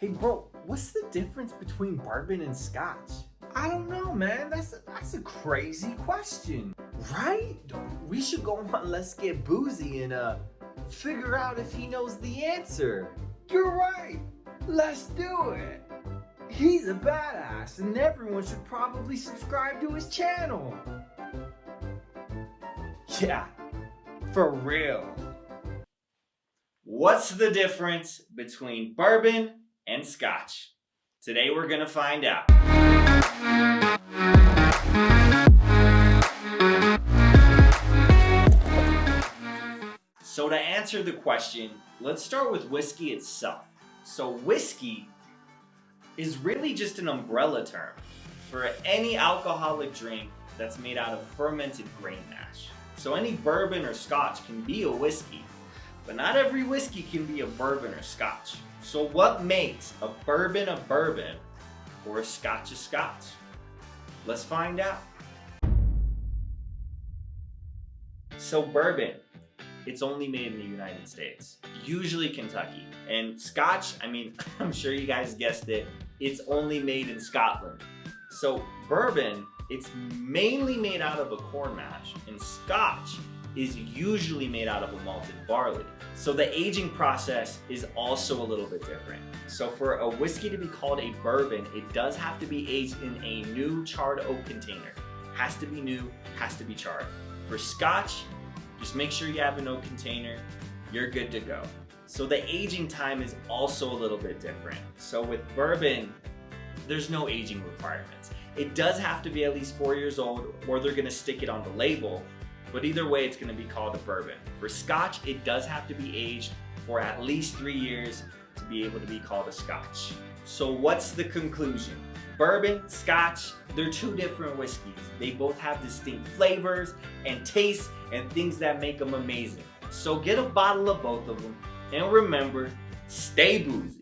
Hey bro, what's the difference between bourbon and scotch? I don't know, man. That's a crazy question. Right? We should go on Let's Get Boozy and figure out if he knows the answer. You're right. Let's do it. He's a badass, and everyone should probably subscribe to his channel. Yeah, for real. What's the difference between bourbon and scotch? Today we're gonna find out. So to answer the question, let's start with whiskey itself. So whiskey is really just an umbrella term for any alcoholic drink that's made out of fermented grain mash. So any bourbon or scotch can be a whiskey, but not every whiskey can be a bourbon or scotch. So what makes a bourbon or a scotch? Let's find out. So bourbon, it's only made in the United States, usually Kentucky. And scotch, I'm sure you guys guessed it, it's only made in Scotland. So bourbon, it's mainly made out of a corn mash, and scotch is usually made out of a malted barley. So the aging process is also a little bit different. So for a whiskey to be called a bourbon, it does have to be aged in a new charred oak container. Has to be new, has to be charred. For scotch, just make sure you have an oak container, you're good to go. So the aging time is also a little bit different. So with bourbon, there's no aging requirements. It does have to be at least 4 years old, or they're gonna stick it on the label, but either way, it's gonna be called a bourbon. For scotch, it does have to be aged for at least 3 years to be able to be called a scotch. So what's the conclusion? Bourbon, scotch, they're two different whiskeys. They both have distinct flavors and tastes and things that make them amazing. So get a bottle of both of them, and remember, stay boozy.